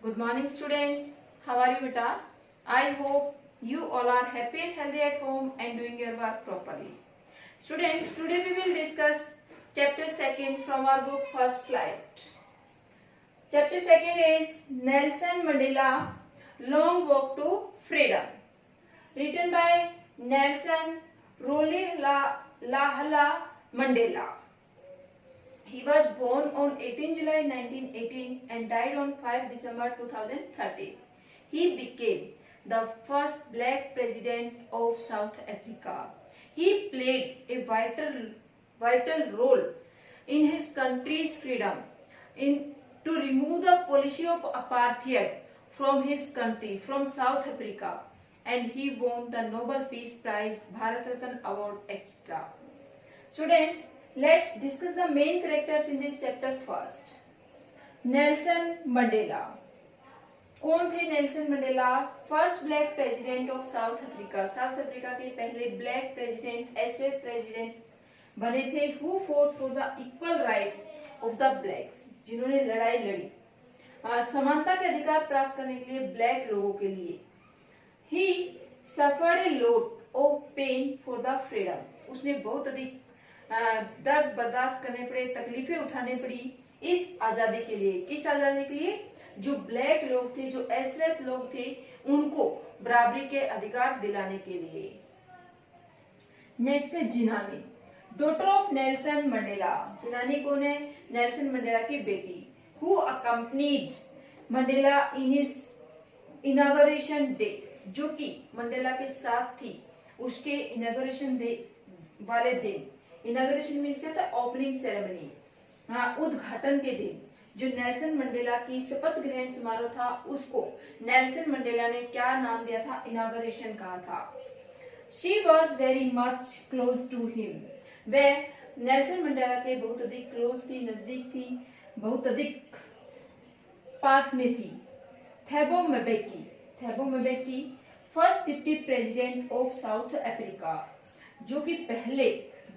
Good morning, students. How are you, beta? I hope you all are happy and healthy at home and doing your work properly. Students, today we will discuss chapter 2 from our book First Flight. Chapter 2 is Nelson Mandela Long Walk to Freedom, written by Nelson Rolihlahla Mandela. He was born on 18 July 1918 and died on 5 December 2013. He became the first black president of South Africa. He played a vital role in his country's freedom to remove the policy of apartheid from his country, from South Africa, and he won the Nobel Peace Prize, Bharat Ratna Award, etc. Students, let's discuss the main characters in this chapter first. Nelson Mandela. कौन थे Nelson Mandela? First black president of South Africa. South Africa के पहले black president, एसवेट president बने थे. Who fought for the equal rights of the blacks, जिन्होंने लड़ाई लड़ी समानता के अधिकार प्राप्त करने के लिए ब्लैक लोगों के लिए. He suffered a lot of pain for the freedom. उसने बहुत अधिक दर्द बर्दाश्त करने पड़े, तकलीफें उठाने पड़ी इस आजादी के लिए. किस आजादी के लिए? जो ब्लैक लोग थे, जो एसवेत लोग थे, उनको बराबरी के अधिकार दिलाने के लिए. नेक्स्ट है जिनानी, डॉटर ऑफ नेल्सन मंडेला. जिनानी कौन है? नेल्सन मंडेला की बेटी. Who accompanied Mandela in his inauguration day, जो कि मंडेला के साथ थी उसके इनॉग्रेशन डे वाले दिन. इनॉग्रेशन मीन्स क्या था? ओपनिंग सेरेमनी, उद्घाटन के दिन. जो नेल्सन मंडेला की शपथ ग्रहण समारोह था उसको नेल्सन मंडेला ने क्या नाम दिया था? इनॉग्रेशन कहा था. She was very much close to him. वह नेल्सन मंडेला के बहुत अधिक क्लोज थी, नजदीक थी, बहुत अधिक पास में थी. Thabo Mbeki. Thabo Mbeki first deputy president of South Africa, जो कि पहले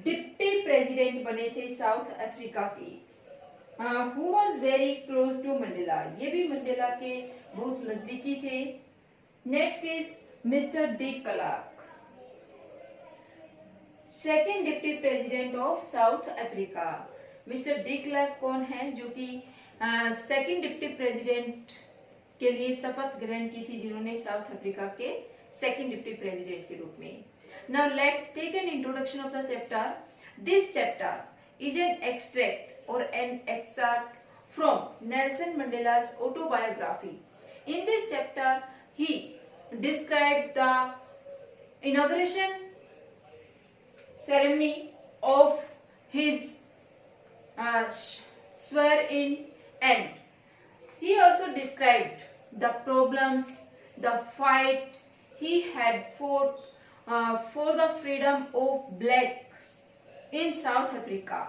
डिप्टी प्रेसिडेंट बने थे साउथ अफ्रीका के. Who was very close to Mandela. ये भी मंडेला के बहुत नजदीकी थे. Next is mister de Klerk, second deputy president of South Africa. Mister de Klerk कौन है? जो कि सेकेंड डिप्टी प्रेसिडेंट के लिए शपथ ग्रहण की थी, जिन्होंने साउथ अफ्रीका के सेकेंड डिप्टी प्रेसिडेंट के रूप में. Now let's take an introduction of the chapter. This chapter is an extract or an excerpt from Nelson Mandela's autobiography. In this chapter, he described the inauguration ceremony of his swearing-in, and he also described the problems, the fight he had fought for the freedom of black in South Africa.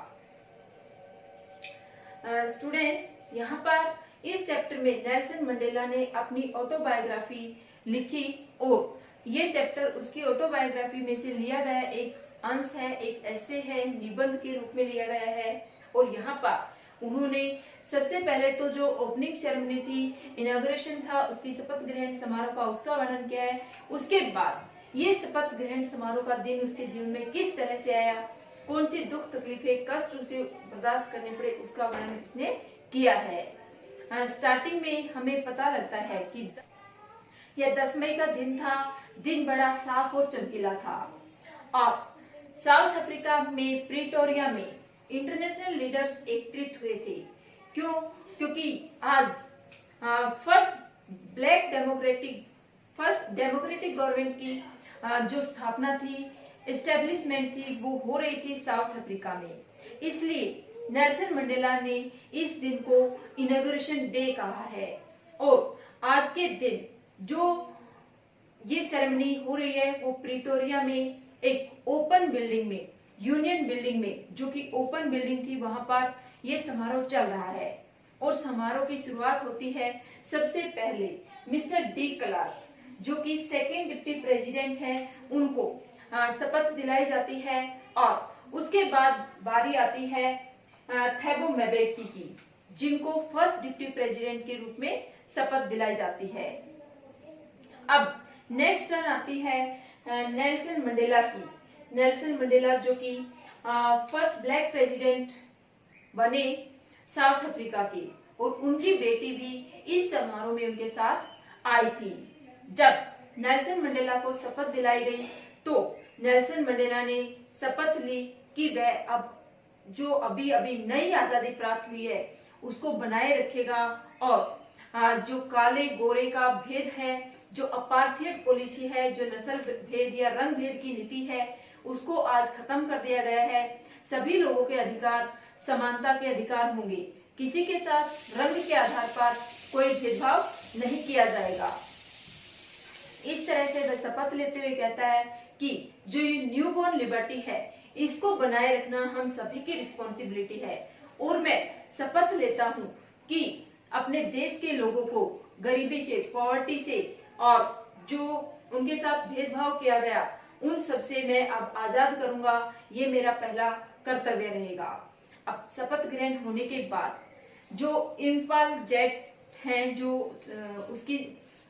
Students, यहाँ पर इस chapter में Nelson Mandela ने अपनी autobiography लिखी और ये chapter उसकी ऑटोबायोग्राफी में से लिया गया एक अंश है, एक ऐसे है, निबंध के रूप में लिया गया है. और यहाँ पर उन्होंने सबसे पहले तो जो ओपनिंग सेरेमनी थी, इनॉग्रेशन था, उसकी शपथ ग्रहण समारोह का, उसका वर्णन किया है. उसके बाद ये शपथ ग्रहण समारोह का दिन उसके जीवन में किस तरह से आया, कौन सी दुख तकलीफें कष्ट उसे बर्दाश्त करने पड़े, उसका वर्णन इसने किया है. स्टार्टिंग में हमें पता लगता है कि यह 10 मई का दिन था. दिन बड़ा साफ और चमकीला था और साउथ अफ्रीका में प्रिटोरिया में इंटरनेशनल लीडर्स एकत्रित हुए थे. क्यों? क्योंकि आज फर्स्ट डेमोक्रेटिक गवर्नमेंट की जो स्थापना थी, एस्टेब्लिशमेंट थी, वो हो रही थी साउथ अफ्रीका में. इसलिए नेल्सन मंडेला ने इस दिन को इनॉग्रेशन डे कहा है. और आज के दिन जो ये सेरेमनी हो रही है वो प्रिटोरिया में एक ओपन बिल्डिंग में, यूनियन बिल्डिंग में, जो कि ओपन बिल्डिंग थी, वहां पर ये समारोह चल रहा है. और समारोह की शुरुआत होती है सबसे पहले मिस्टर डी क्लार्क, जो कि सेकेंड डिप्टी प्रेसिडेंट है, उनको शपथ दिलाई जाती है. और उसके बाद बारी आती है थैबो म्बेकी की, जिनको फर्स्ट डिप्टी प्रेसिडेंट के रूप में शपथ दिलाई जाती है। अब नेक्स्ट टर्न आती है नेल्सन मंडेला की। नेल्सन मंडेला जो कि फर्स्ट ब्लैक प्रेसिडेंट बने साउथ अफ्रीका के, और उनकी बेटी भी इस समारोह में उनके साथ आई थी। जब नेल्सन मंडेला को शपथ दिलाई गई तो नेल्सन मंडेला ने शपथ ली कि वह अब जो अभी अभी नई आजादी प्राप्त हुई है उसको बनाए रखेगा, और जो काले गोरे का भेद है, जो अपार्थाइड पॉलिसी है, जो नस्ल भेद या रंग भेद की नीति है, उसको आज खत्म कर दिया गया है। सभी लोगों के अधिकार समानता के अधिकार होंगे, किसी के साथ रंग के आधार पर कोई भेदभाव नहीं किया जाएगा। इस तरह से वह शपथ लेते हुए कहता है कि जो ये न्यू बॉर्न लिबर्टी है इसको बनाए रखना हम सभी की रिस्पॉन्सिबिलिटी है, और मैं शपथ लेता हूँ कि अपने देश के लोगों को गरीबी से, पॉवर्टी से, और जो उनके साथ भेदभाव किया गया उन सब से मैं अब आजाद करूंगा। ये मेरा पहला कर्तव्य रहेगा। अब शपथ ग्रहण होने के बाद जो इम्फाल जेट हैं, जो उसकी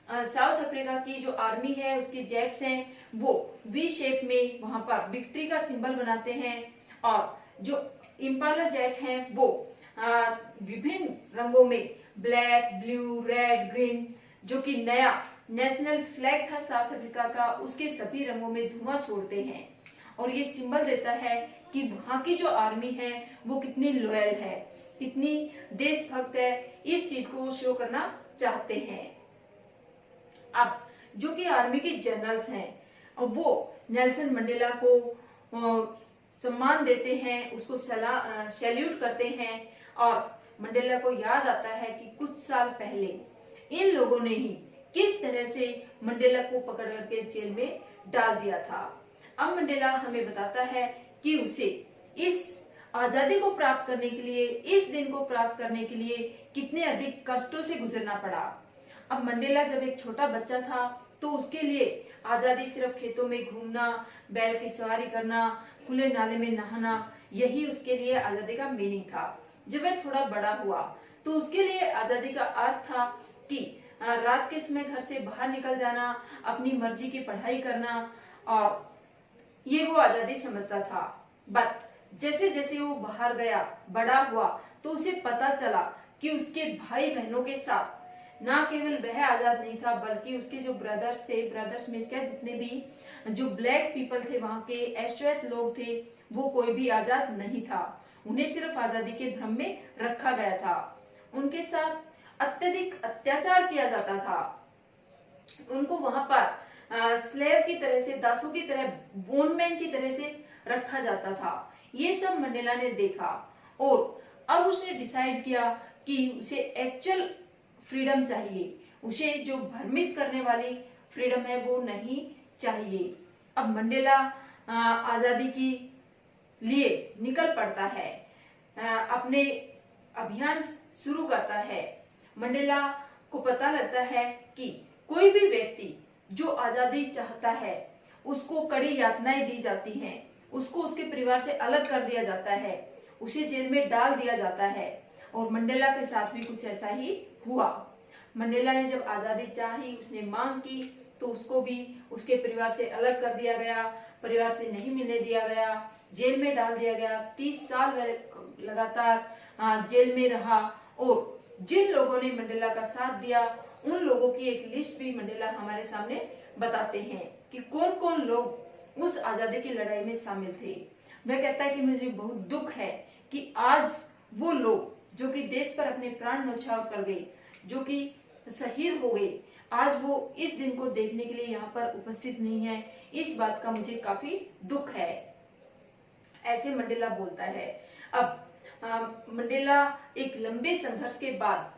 साउथ अफ्रीका की जो आर्मी है उसके जेट्स हैं, वो वी शेप में वहां पर विक्ट्री का सिंबल बनाते हैं, और जो इम्पाला जेट हैं वो विभिन्न रंगों में ब्लैक, ब्लू, रेड, ग्रीन, जो कि नया नेशनल फ्लैग था साउथ अफ्रीका का, उसके सभी रंगों में धुआं छोड़ते हैं, और ये सिंबल देता है कि वहां की जो आर्मी है वो कितनी लॉयल है, कितनी देशभक्त है। इस चीज को वो शो करना चाहते हैं। अब जो कि आर्मी के जनरल्स हैं वो नेल्सन मंडेला को सम्मान देते हैं, उसको सैल्यूट करते हैं, और मंडेला को याद आता है कि कुछ साल पहले इन लोगों ने ही किस तरह से मंडेला को पकड़ करके जेल में डाल दिया था। अब मंडेला हमें बताता है कि उसे इस आजादी को प्राप्त करने के लिए, इस दिन को प्राप्त करने के लिए कितने अधिक कष्टों से गुजरना पड़ा। अब मंडेला जब एक छोटा बच्चा था तो उसके लिए आजादी सिर्फ खेतों में घूमना, बैल की सवारी करना, खुले नाले में नहाना, यही उसके लिए आजादी का मीनिंग था। जब वह थोड़ा बड़ा हुआ तो उसके लिए आजादी का अर्थ था कि रात के समय घर से बाहर निकल जाना, अपनी मर्जी की पढ़ाई करना, और ये वो आजादी समझता था। बट जैसे जैसे वो बाहर गया, बड़ा हुआ, तो उसे पता चला कि उसके भाई बहनों के साथ ना केवल वह आजाद नहीं था, बल्कि उसके जो ब्रदर्स थे, ब्रदर्स में क्या जितने भी जो ब्लैक पीपल थे, वहां के ऐश्वेत लोग थे, वो कोई भी आजाद नहीं था। उन्हें सिर्फ आजादी के भ्रम में रखा गया था। उनके साथ अत्यधिक अत्याचार किया जाता था। उनको वहां पर स्लेव की तरह से, दासों की तरह, बोनमैन की तरह से रखा जाता था। ये सब मंडेला ने देखा, और अब उसने डिसाइड किया कि उसे एक्चुअल फ्रीडम चाहिए, उसे जो भ्रमित करने वाली फ्रीडम है वो नहीं चाहिए। अब मंडेला आजादी की लिए निकल पड़ता है, अपने अभियान शुरू करता है। मंडेला को पता लगता है कि कोई भी व्यक्ति जो आजादी चाहता है उसको कड़ी यातनाएं दी जाती हैं, उसको उसके परिवार से अलग कर दिया जाता है, उसे जेल में डाल दिया जाता है, और मंडेला के साथ भी कुछ ऐसा ही हुआ। मंडेला ने जब आजादी चाही, उसने मांग की, तो उसको भी उसके परिवार से अलग कर दिया गया, परिवार से नहीं मिलने दिया गया, जेल में डाल दिया गया। 30 साल वह लगातार जेल में रहा, और जिन लोगों ने मंडेला का साथ दिया उन लोगों की एक लिस्ट भी मंडेला हमारे सामने बताते हैं कि कौन कौन लोग उस आजादी की लड़ाई में शामिल थे। वह कहता है कि मुझे बहुत दुख है कि आज वो लोग जो कि देश पर अपने प्राण न्यौछावर कर गए, जो कि शहीद हो गए, आज वो इस दिन को देखने के लिए यहाँ पर उपस्थित नहीं है। इस बात का मुझे काफी दुख है, ऐसे मंडेला बोलता है। अब मंडेला एक लंबे संघर्ष के बाद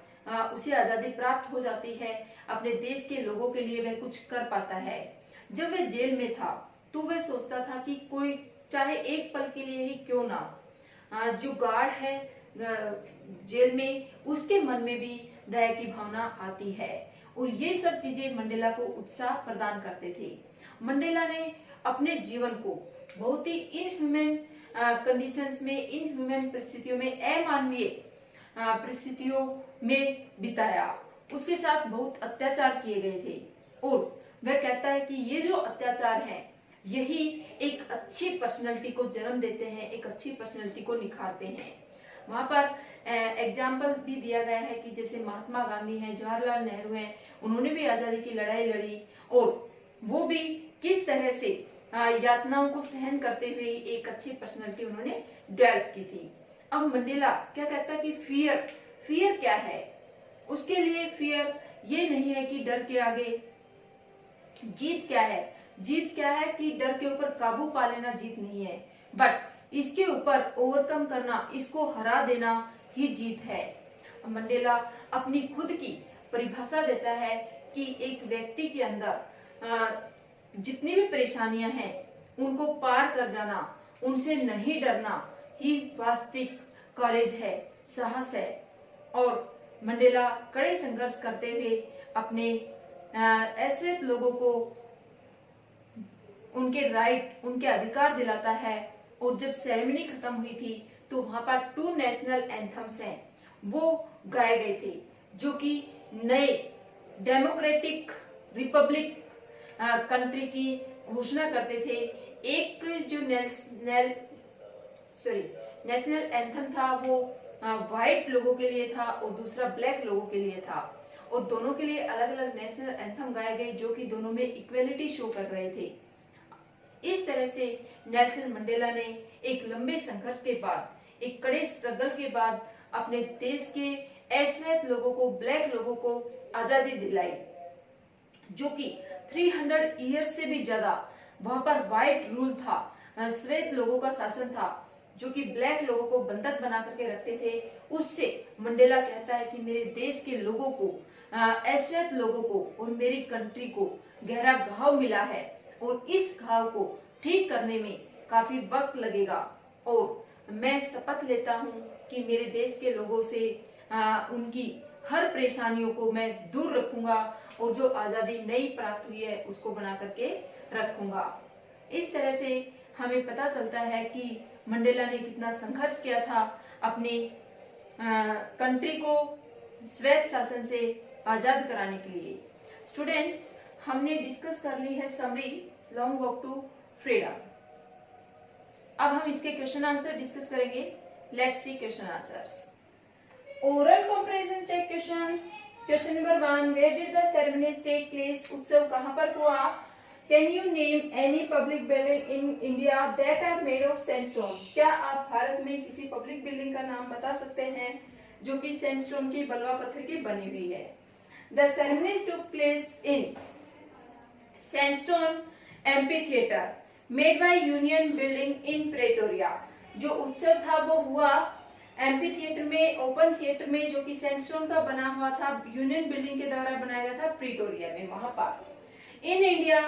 उसे आजादी प्राप्त हो जाती है। अपने देश के लोगों के लिए वह कुछ कर पाता है। जब वह जेल में था तो वह सोचता था कि कोई चाहे एक पल के लिए ही क्यों ना, जो गार्ड है जेल में, उसके मन में भी दया की भावना आती है, और ये सब चीजें मंडेला को उत्साह प्रदान करते थे। मंडेला ने अपने जीवन को बहुत ही इनह्यूमन कंडीशंस में, इनह्यूमन परिस्थितियों में, अमानवीय परिस्थितियों में बिताया, उसके साथ बहुत अत्याचार किए गए थे और वह कहता है कि ये जो अत्याचार है यही एक अच्छी पर्सनैलिटी को जन्म देते हैं, एक अच्छी पर्सनैलिटी को निखारते हैं। वहां पर एग्जाम्पल भी दिया गया है कि जैसे महात्मा गांधी हैं, जवाहरलाल नेहरू हैं, उन्होंने भी आजादी की लड़ाई लड़ी और वो भी किस तरह से यातनाओं को सहन करते हुए एक अच्छी पर्सनैलिटी उन्होंने डेवलप की थी। अब मंडेला क्या कहता है कि फियर क्या है? उसके लिए फियर ये नहीं है कि डर के आगे जीत क्या है। जीत क्या है कि डर के ऊपर काबू पा लेना जीत नहीं है, बट इसके ऊपर ओवरकम करना, इसको हरा देना ही जीत है। मंडेला अपनी खुद की परिभाषा देता है कि एक व्यक्ति के अंदर जितनी भी परेशानियां हैं उनको पार कर जाना, उनसे नहीं डरना ही वास्तविक करेज है, साहस है। और मंडेला कड़े संघर्ष करते हुए अपने ऐसे लोगों को उनके राइट, उनके अधिकार दिलाता है। और जब सेरेमनी खत्म हुई थी तो वहां पर 2 नेशनल एंथम्स हैं, वो गाए गए थे, जो कि नए डेमोक्रेटिक रिपब्लिक कंट्री की घोषणा करते थे। एक जो नेशनल एंथम था वो व्हाइट लोगों के लिए था और दूसरा ब्लैक लोगों के लिए था, और दोनों के लिए अलग अलग नेशनल एंथम गाए गए जो कि दोनों में इक्वेलिटी शो कर रहे थे। इस तरह से नेल्सन मंडेला ने एक लंबे संघर्ष के बाद, एक कड़े स्ट्रगल के बाद अपने देश के अश्वेत लोगों को, ब्लैक लोगों को आजादी दिलाई, जो कि 300 ईयर्स से भी ज्यादा वहां पर व्हाइट रूल था, श्वेत लोगों का शासन था, जो कि ब्लैक लोगों को बंधक बना करके रखते थे। उससे मंडेला कहता है कि मेरे देश के लोगों को, अश्वेत लोगों को और मेरी कंट्री को गहरा घाव मिला है और इस घाव को ठीक करने में काफी वक्त लगेगा। और मैं शपथ लेता हूं कि मेरे देश के लोगों से उनकी हर परेशानियों को मैं दूर रखूंगा और जो आजादी नई प्राप्त हुई है उसको बना करके रखूंगा। इस तरह से हमें पता चलता है कि मंडेला ने कितना संघर्ष किया था अपने कंट्री को श्वेत शासन से आजाद कराने के लिए। स्टूडेंट्स, हमने डिस्कस कर ली है summary long walk to freedom. अब हम इसके क्वेश्चन आंसर डिस्कस करेंगे। Let's see question answers. Oral comprehension check questions. Question number 1, where did the ceremony take place? उत्सव कहां पर हुआ? Can you name any public building in India that are made of sandstone? क्या आप भारत में किसी public building का नाम बता सकते हैं जो कि सैंडस्टोन की, बलुआ पत्थर की बनी हुई है? The ceremony took place in sandstone amphitheatre made by union building in Pretoria. जो उत्सव था वो हुआ एम्फीथिएटर में, ओपन थिएटर में, जो कि सैंडस्टोन का बना हुआ था, यूनियन बिल्डिंग के द्वारा बनाया गया था प्रेटोरिया में, वहां पर। In India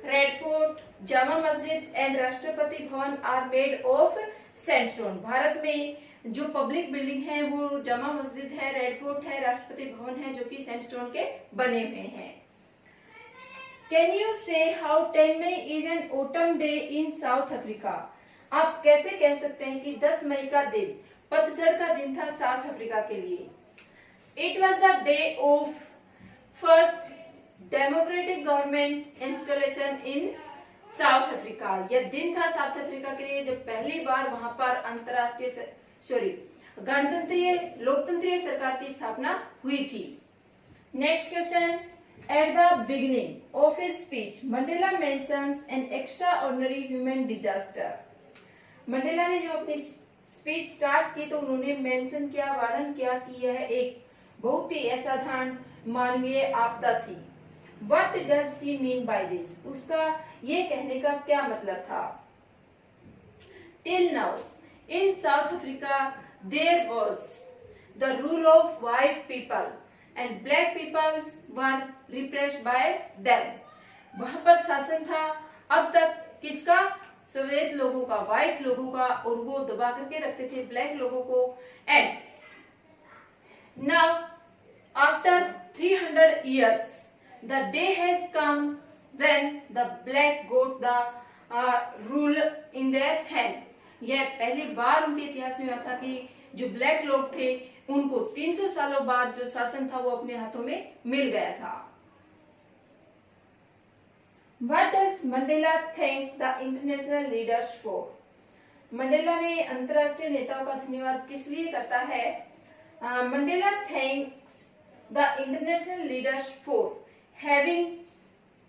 red fort, Jama Masjid and Rashtrapati Bhavan are made of sandstone. Bharat में जो पब्लिक बिल्डिंग है वो जामा मस्जिद है, रेड फोर्ट है, राष्ट्रपति भवन है, जो कि सैंडस्टोन के बने हुए हैं। Can you say how 10 May is an autumn day in South Africa? आप कैसे कह सकते हैं कि 10 मई का दिन पतझड़ का दिन था साउथ अफ्रीका के लिए? It was the day of first democratic government installation in South Africa. यह दिन था साउथ अफ्रीका के लिए जब पहली बार वहां पर गणतंत्रीय लोकतंत्रीय सरकार की स्थापना हुई थी। Next question. At the beginning of his speech Mandela mentions N extraordinary human disaster. Mandela ने जो अपनी स्पीच स्टार्ट की तो उन्होंने मेंशन किया, वर्णन किया कि यह एक बहुत ही असाधारण मानवीय आपदा थी। What does he mean by this? उसका ये कहने का क्या मतलब था? Till now, in South Africa, there was the rule of white people and black people were repressed by them. वहां पर शासन था अब तक किसका? श्वेत लोगों का, व्हाइट लोगों का, और वो दबा करके रखते थे ब्लैक लोगों को। And now after 300 years the day has come when the black got the rule in their hand. यह पहली बार उनके इतिहास में हुआ था कि जो ब्लैक लोग थे उनको 300 सालों बाद जो शासन था वो अपने हाथों में मिल गया था। What does Mandela thank the international leaders for? Mandela ने अंतर्राष्ट्रीय नेताओं का धन्यवाद किस लिए करता है? Mandela thanks the international leaders for having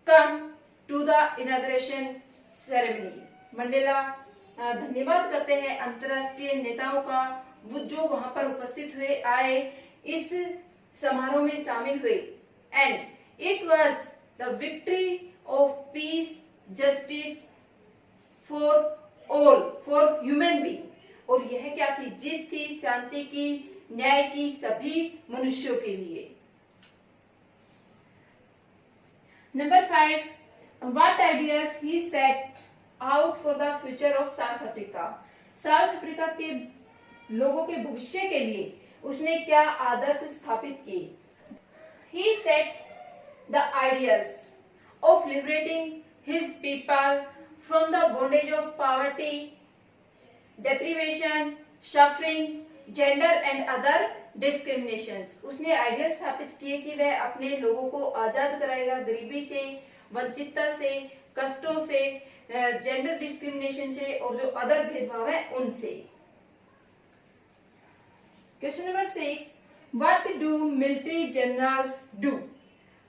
come to the inauguration ceremony. Mandela धन्यवाद करते हैं अंतर्राष्ट्रीय नेताओं का वो जो वहां पर उपस्थित हुए आए, इस समारोह में शामिल हुए। And it was the victory of peace justice for all, for human being. और यह क्या थी? जीत थी शांति की, न्याय की, सभी मनुष्यों के लिए। Number 5, what ideas he set out for the future of South Africa. South Africa के लोगों के भविष्य के लिए उसने क्या आदर्श स्थापित किए? He sets the ideas of liberating his people from the bondage of poverty, deprivation, suffering, gender and other discriminations। उसने आइडिया स्थापित किए कि वह अपने लोगों को आजाद कराएगा गरीबी से, वंचितता से, कष्टों से, जेंडर डिस्क्रिमिनेशन से और जो अदर भेदभाव है उनसे। Question number 6, what do military generals do?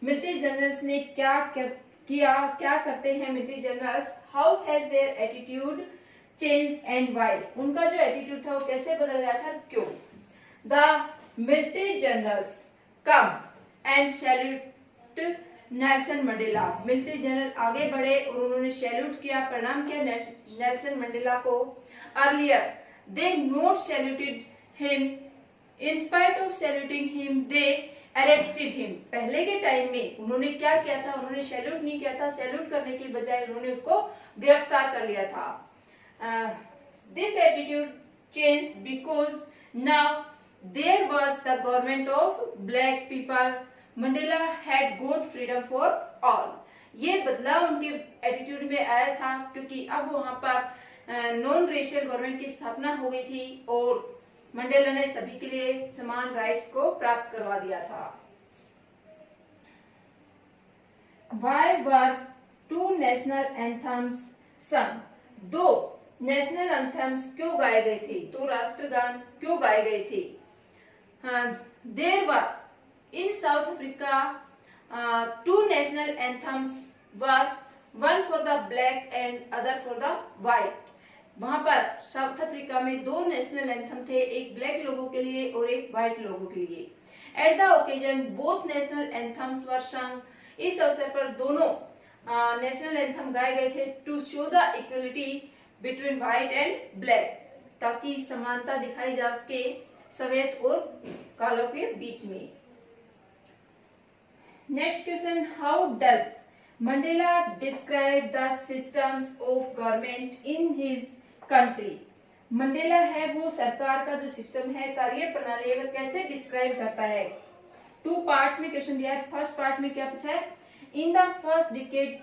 Military generals ने क्या करते हैं military generals? How has their attitude change and why? उनका जो एटीट्यूड था वो कैसे बदल गया था, क्यों? The military generals come and salute Nelson Mandela. Military general आगे बढ़े और उन्होंने सैल्यूट किया, प्रणाम किया नेल्सन मंडेला को। Earlier they not saluted him, in spite of saluting him they arrested him. पहले के टाइम में उन्होंने क्या किया था? उन्होंने सैल्यूट नहीं किया था, सैल्यूट करने की बजाय उन्होंने उसको गिरफ्तार कर लिया था। This attitude change because now there was the government of black people, Mandela had got freedom for all. ये बदलाव उनके एटीट्यूड में आया था क्योंकि अब वहां पर नॉन रेशियल गवर्नमेंट की स्थापना हो गई थी और मंडेला ने सभी के लिए समान राइट्स को प्राप्त करवा दिया था। Why were two national anthems sung? 2 national anthems क्यों गाए गए थे? 2 राष्ट्रगान क्यों गाए गए थे? There were in South Africa 2 national anthems were one for the black and other for the white। वहां पर साउथ अफ्रीका में 2 नेशनल एंथम थे, एक ब्लैक लोगों के लिए और एक व्हाइट लोगों के लिए। At the occasion both national anthems were sung. इस अवसर पर दोनों नेशनल एंथम गाए गए थे to show the equality between white and black, ताकि समानता दिखाई जा सके सफेद और कालों के बीच में। Next question, how does Mandela describe the systems of government in his country? Mandela है वो सरकार का जो सिस्टम है, कार्य प्रणाली है, कैसे डिस्क्राइब करता है? 2 पार्ट्स में क्वेश्चन दिया है। फर्स्ट पार्ट में क्या पूछा है? इन द फर्स्ट डिकेड,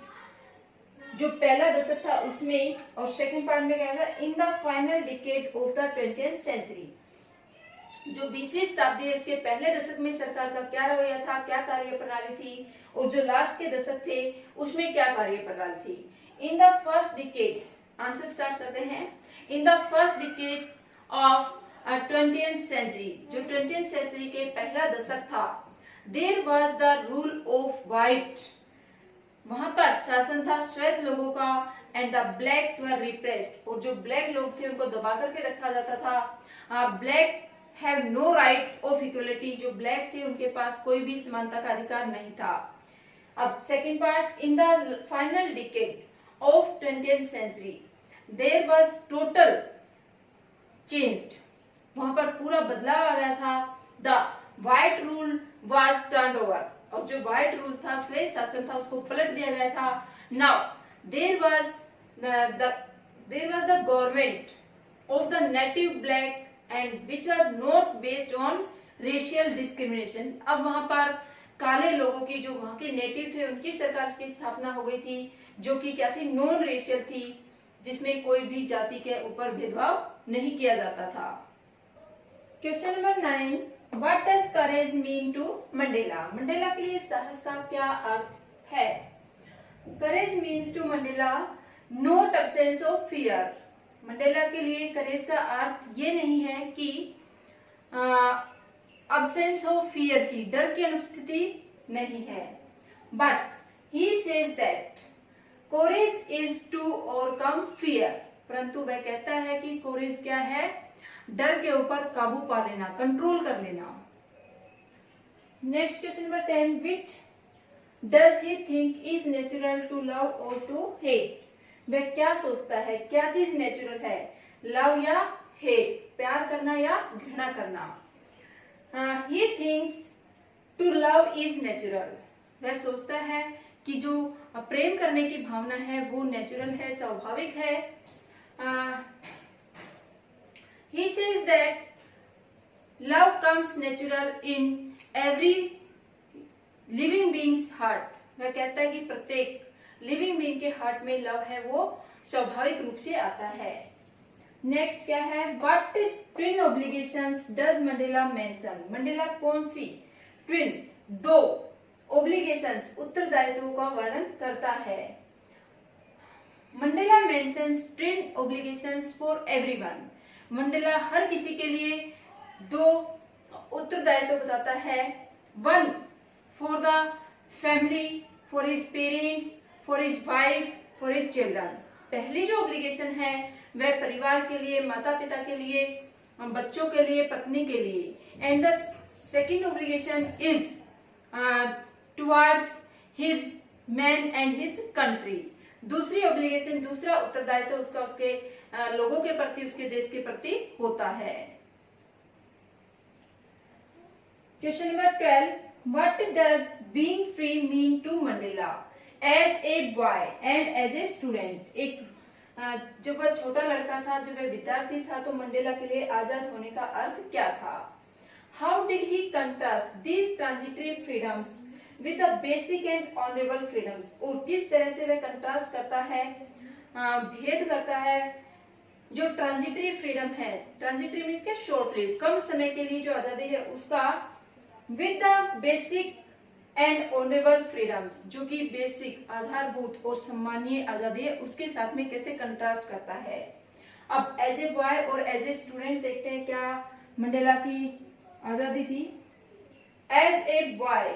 जो पहला दशक था उसमें, और सेकंड पार्ट में क्या था? In the final decade of the 20th century, जो 20वीं शताब्दी है इसके पहले दशक में सरकार का क्या रवैया था, क्या कार्य प्रणाली थी, और जो लास्ट के दशक थे उसमें क्या कार्य प्रणाली थी। In the first decades, answer start करते हैं। In the first decade of 20th century, जो 20th सेंचुरी के पहला दशक था, there was the rule of white, वहां पर शासन था श्वेत लोगों का, and the blacks were repressed, और जो ब्लैक लोग थे उनको दबा करके रखा जाता था। Black have no right of equality, जो ब्लैक थे उनके पास कोई भी समानता का अधिकार नहीं था। अब second part, in the final decade of 20th century there was total changed, वहां पर पूरा बदलाव आ गया था। The white rule was turned over, और जो व्हाइट रूल था, श्वेत शासन था, उसको पलट दिया गया था। Now there was the government of the native black and which was not based on racial discrimination. अब वहां पर काले लोगों की, जो वहां के नेटिव थे, उनकी सरकार की स्थापना हो गई थी, जो कि क्या थी? नॉन रेशियल थी, जिसमें कोई भी जाति के ऊपर भेदभाव नहीं किया जाता था। Question number 9, What does courage mean to Mandela? Mandela के लिए साहस का क्या अर्थ है? Courage means to Mandela not absence of fear. Mandela के लिए करेज का अर्थ ये नहीं है कि absence of fear की, डर की अनुपस्थिति नहीं है, but he says that courage is to overcome fear. परंतु वह कहता है कि कोरेज क्या है? डर के ऊपर काबू पा लेना, कंट्रोल कर लेना। Next question number 10, which does he think is natural to love और टू हेट? वह क्या सोचता है, क्या चीज नेचुरल है, लव या हेट, प्यार करना या घृणा करना? He thinks to love is natural. वह सोचता है कि जो प्रेम करने की भावना है वो नेचुरल है, स्वाभाविक है। He says that love comes natural in every living being's heart. वह कहता है कि प्रत्येक लिविंग बीइंग के हार्ट में लव है वो स्वाभाविक रूप से आता है। नेक्स्ट क्या है? What twin obligations does Mandela mention? Mandela कौन सी ट्विन, दो obligations, उत्तरदायित्वों का वर्णन करता है? Mandela mentions twin obligations for everyone. Mandela हर किसी के लिए दो उत्तरदायित्व बताता है। One for the family, for his parents, for his wife, for his children. पहली जो ओब्लिगेशन है वह परिवार के लिए, माता पिता के लिए, बच्चों के लिए, पत्नी के लिए। And the second obligation is towards his man and his country. दूसरी ऑब्लिगेशन, दूसरा उत्तरदायित्व उसका उसके लोगों के प्रति, उसके देश के प्रति होता है। Question number 12, what does being free mean to Mandela as a boy and as a student? एक जब वह छोटा लड़का था, जब वह विद्यार्थी था, तो मंडेला के लिए आजाद होने का अर्थ क्या था? How did he contrast these transitory freedoms with the basic and honourable freedoms? और किस तरह से वह कंट्रास्ट करता है, भेद करता है जो ट्रांजिटरी फ्रीडम है, ट्रांजिटरी मीन्स के शॉर्ट लिव, कम समय के लिए जो आजादी है उसका, with the basic and honourable freedoms, जो कि बेसिक, आधारभूत और सम्मानीय आजादी है, उसके साथ में कैसे कंट्रास्ट करता है? अब एज ए बॉय और एज ए स्टूडेंट देखते हैं क्या मंडेला की आजादी थी। As a boy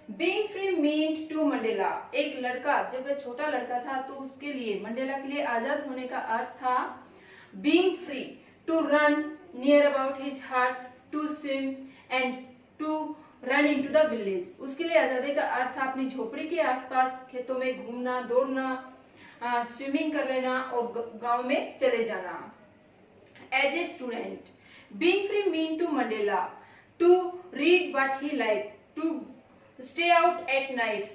being free mean to Mandela, एक लड़का, जब वह छोटा लड़का था तो उसके लिए, मंडेला के लिए आजाद होने का अर्थ था being free to run near about his heart, to swim and to run into the village. उसके लिए आजादी का अर्थ था अपनी झोपड़ी के आसपास खेतों में घूमना, दौड़ना, स्विमिंग कर लेना और गांव में चले जाना। As a student being free mean to Mandela to read what he like, to stay out at nights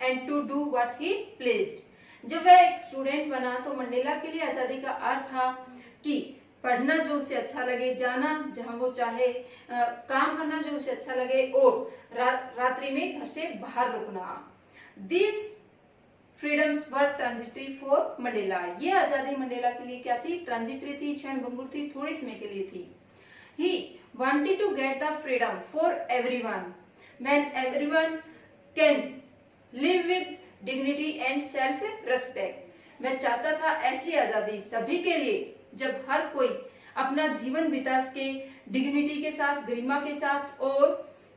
and to do what he pleased। जब वह एक स्टूडेंट बना तो मंडेला के लिए आजादी का अर्थ था कि पढ़ना जो उसे अच्छा लगे, जाना जहां वो चाहे, काम करना जो उसे अच्छा लगे और रात्रि में घर से बाहर रुकना। These freedoms were transitory for Mandela. ये आजादी मंडेला के लिए क्या थी? ट्रांजिटरी थी, क्षण भंगुर थी, थोड़ी समय के लिए थी। He wanted to get the freedom for everyone when everyone can live with dignity and self-respect। वह चाहता था ऐसी आजादी सभी के लिए जब हर कोई अपना जीवन बिता सके डिग्निटी के साथ, गरिमा के साथ और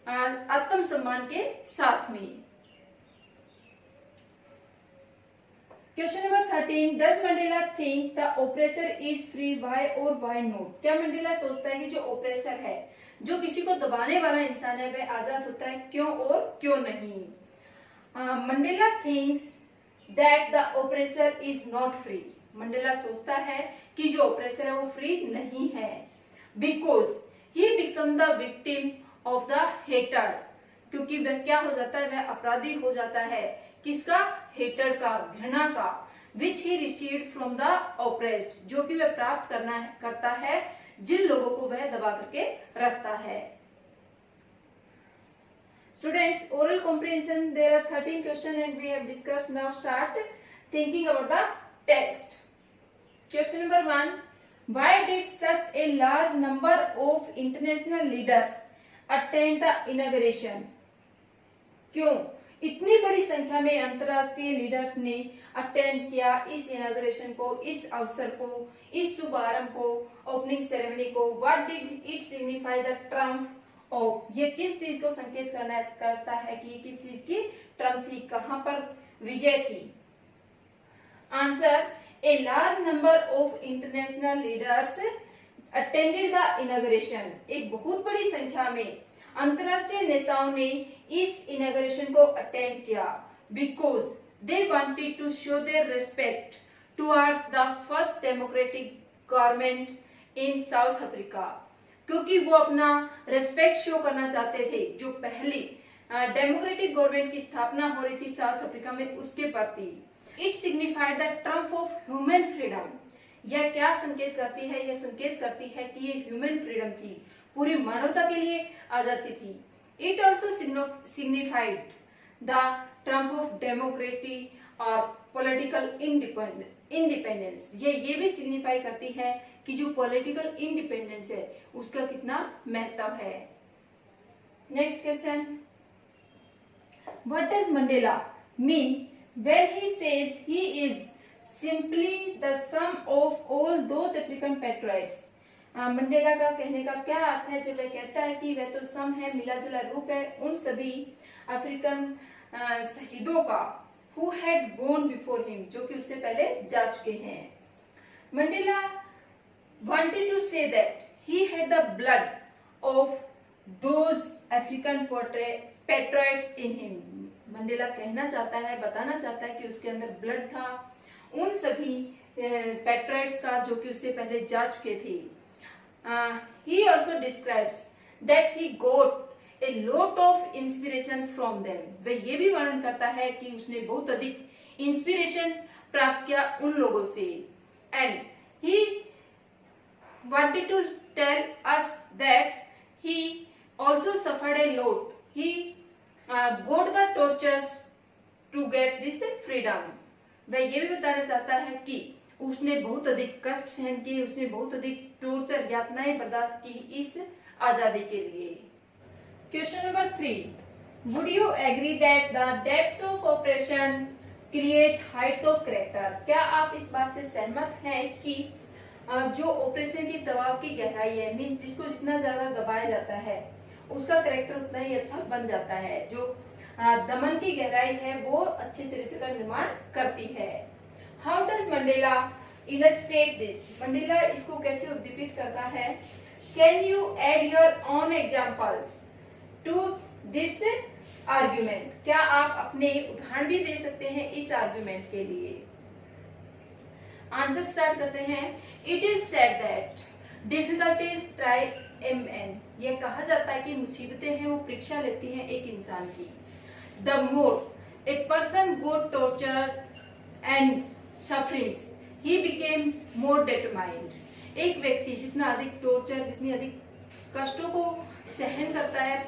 आत्मसम्मान के साथ में। Question number 13, does Mandela think the oppressor is free, why और व्हाई नॉट? क्या मंडेला सोचता है कि जो ओप्रेसर है, जो किसी को दबाने वाला इंसान है, वह आजाद होता है, क्यों और क्यों नहीं? Mandela thinks that the oppressor is not free. Mandela सोचता है कि जो ओप्रेसर है वो फ्री नहीं है, because he become the victim of the hater. क्योंकि वह क्या हो जाता है? वह अपराधी हो जाता है। किसका? हेटर का, घृणा का। Which he received from the oppressed, जो कि वह प्राप्त करता है जिन लोगों को वह दबा करके रखता है। Students, oral comprehension, there are 13 questions and we have discussed. Now start thinking about the text. Question number 1, why did such a large number of international leaders attend the inauguration? क्यों इतनी बड़ी संख्या में अंतरराष्ट्रीय लीडर्स ने attend किया इस inauguration को, इस अवसर को, इस शुभारंभ को, ओपनिंग सेरेमनी को? What did it signify the Trump of? ये किस चीज को संकेत करता है कि किस चीज की ट्रम्प थी, कहां पर विजय थी? Answer, a large number of international leaders attended the inauguration. एक बहुत बड़ी संख्या में अंतरराष्ट्रीय नेताओं ने इस इनॉग्रेशन को अटेंड किया because they wanted to show their respect towards the first democratic government in South Africa, क्योंकि वो अपना रेस्पेक्ट शो करना चाहते थे जो पहली डेमोक्रेटिक गवर्नमेंट की स्थापना हो रही थी साउथ अफ्रीका में, उसके प्रति। It signified the Trump of human freedom. यह क्या संकेत करती है? यह संकेत करती है कि ये ह्यूमन फ्रीडम थी, पूरी मानवता के लिए आजादी थी। It also signified the Trump of democracy और पॉलिटिकल इंडिपेंडेंस। ये भी सिग्निफाई करती है कि जो पॉलिटिकल इंडिपेंडेंस है उसका कितना महत्व है। Next question, what does Mandela mean when he says he is simply the sum of all those African patriots? Mandela का कहने का क्या अर्थ है जब वह कहता है कि वह तो सम है, मिला जुला रूप है उन सभी अफ्रीकन शहीदों का who had gone before him, जो कि उससे पहले जा चुके हैं। Mandela wanted to say that he had the blood of those African patriots in him। Mandela कहना चाहता है, बताना चाहता है कि उसके अंदर ब्लड था उन सभी पैट्रियट्स का जो कि उससे पहले जा चुके थे। He also describes that he got a lot of inspiration from them। वह ये भी वर्णन करता है कि उसने बहुत अधिक इंस्पिरेशन प्राप्त किया उन लोगों से। And he wanted to tell us that he also suffered a lot। He got the tortures to get this freedom। वह ये भी बताना चाहता है कि उसने बहुत अधिक कष्ट सहन किए, उसने बहुत अधिक टॉर्चर यातनाएं बर्दाश्त की इस आजादी के लिए। Question number 3, would you agree that the depths of oppression create heights of character? क्या आप इस बात से सहमत हैं कि जो ऑपरेशन की दबाव की गहराई है, मीन्स जिसको जितना ज्यादा दबाया जाता है उसका कैरेक्टर उतना ही अच्छा बन जाता है, जो दमन की गहराई है वो अच्छे चरित्र का निर्माण करती है। How does Mandela illustrate this? Mandela इसको कैसे उद्दीपित करता है? Can you add your own examples to this argument? क्या आप अपने उदाहरण भी दे सकते हैं इस आर्ग्यूमेंट के लिए? आंसर स्टार्ट करते हैं। It is said that difficulties try a man. यह कहा जाता है कि मुसीबतें हैं वो परीक्षा लेती हैं एक इंसान की। The more a person got torture and sufferings he became more determined. एक व्यक्ति जितना अधिक टॉर्चर, जितनी अधिक कष्टों को सहन करता है,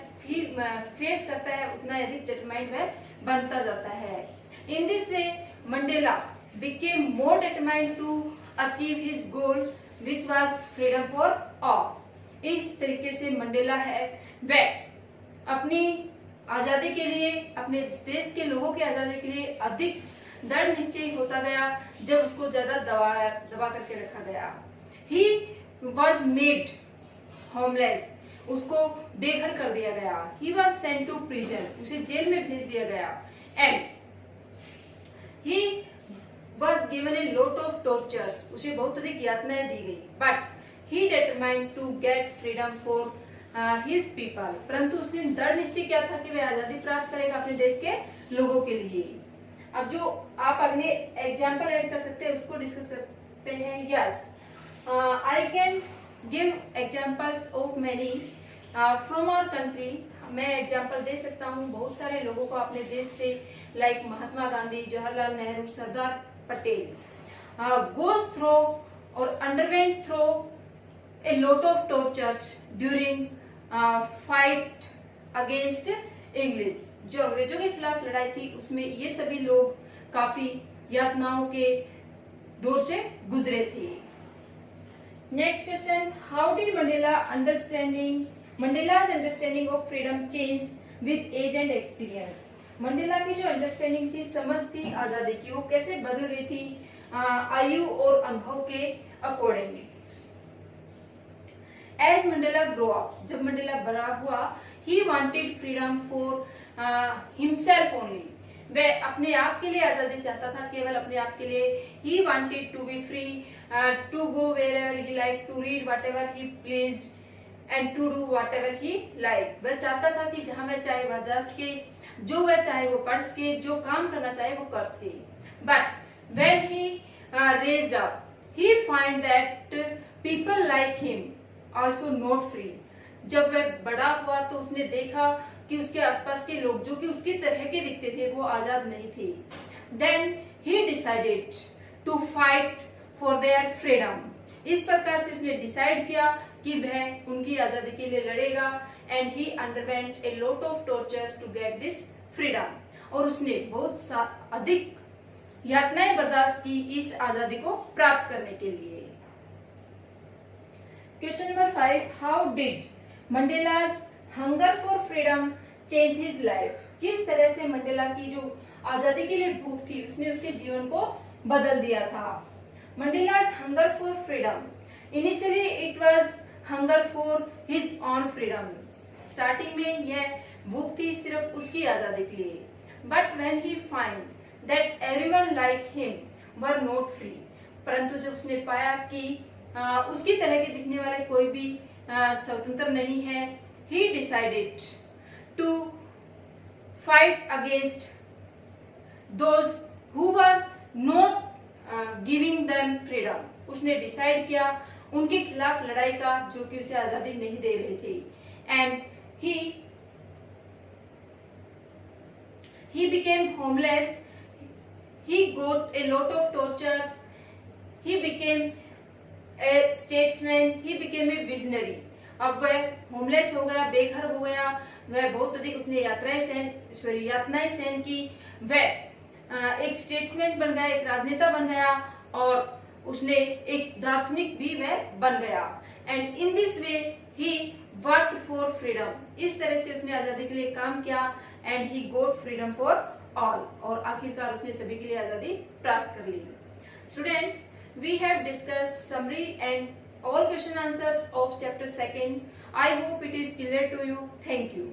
फेस करता है, उतना अधिक डिटरमाइंड वह बनता जाता है। In this way Mandela became more determined to achieve his goal which was freedom for all. इस तरीके से मंडेला है वह अपनी आजादी के लिए, अपने देश के लोगों की आजादी के लिए अधिक दृढ़ निश्चयी होता गया जब उसको ज्यादा दबा करके रखा गया। ही वॉज मेड होमलेस, उसको बेघर कर दिया गया। He was sent to prison, उसे जेल में भेज दिया गया। And he was given a lot of tortures, उसे बहुत अधिक यातनाएं दी गई। But he determined to get freedom for his people। परंतु उसने दृढ़ निश्चय किया था कि वह आजादी प्राप्त करेगा अपने देश के लोगों के लिए। अब जो आप अगले एग्जाम्पल ऐड कर सकते हैं उसको डिस्कस करते हैं। Yes, I can give examples of many from our country. मैं एग्जाम्पल दे सकता हूँ बहुत सारे लोगों को अपने देश से, like Mahatma Gandhi, Jawaharlal Nehru, Sardar Patel goes through और underwent through a lot of tortures during fight against English। जो अंग्रेजों के खिलाफ लड़ाई थी उसमें ये सभी लोग काफी यातनाओं के दौर से गुजरे थे। Next question, how did Mandela understanding मंडेला's understanding of freedom change with age and experience. Mandela की जो अंडरस्टैंडिंग थी, समझ थी आजादी की, वो कैसे बदल रही थी आयु और अनुभव के accordingly. As Mandela grow up, जब मंडेला बड़ा हुआ, he wanted freedom for himself only, वह अपने आप के लिए आजादी चाहता था, केवल अपने आप के लिए। He wanted to be free to go wherever he like, to read whatever he pleased and to do whatever he like. वह चाहता था कि जहां वह चाहे वह जा सके, जो वह चाहे वो पढ़ सके, जो काम करना चाहे वो कर सके। But when he raised up, he find that people like him also not free. जब वह बड़ा हुआ तो उसने देखा कि उसके आसपास के लोग जो कि उसकी तरह के दिखते थे वो आजाद नहीं थे। Then he decided to fight for their freedom. इस प्रकार से उसने डिसाइड किया कि वह उनकी आजादी के लिए लड़ेगा। And he underwent a lot of tortures to get this freedom. और उसने बहुत अधिक यातनाएं बर्दाश्त की इस आजादी को प्राप्त करने के लिए। क्वेश्चन नंबर 5, हाउ डिड मंडेला's hunger for freedom change his life. किस तरह से मंडेला की जो आजादी के लिए भूख थी उसने उसके जीवन को बदल दिया था। मंडेला's hunger for freedom, initially it was hunger for his own freedom. Starting में यह भूख थी सिर्फ उसकी आजादी के लिए। But when he find that everyone like him were not free, परंतु जब उसने पाया कि उसकी तरह के दिखने वाले कोई भी स्वतंत्र नहीं है, he decided to fight against those who were not giving them freedom. उसने डिसाइड किया उनके खिलाफ लड़ाई का जो कि उसे आजादी नहीं दे रहे थे। And he became homeless. He got a lot of tortures. He became a statesman. He became a visionary. अब वह होमलेस हो गया, बेघर हो गया, वह बहुत अधिक उसने यातनाएं सहन की। वह एक स्टेट्समैन बन गया, एक राजनेता बन गया और उसने एक दार्शनिक भी वह बन गया। And in this way he worked for freedom. इस तरह से उसने आजादी के लिए काम किया। And he got freedom for all, और आखिरकार उसने सभी के लिए आजादी प्राप्त कर ली। Students, we have discussed summary and all question answers of chapter 2nd. I hope it is clear to you. Thank you.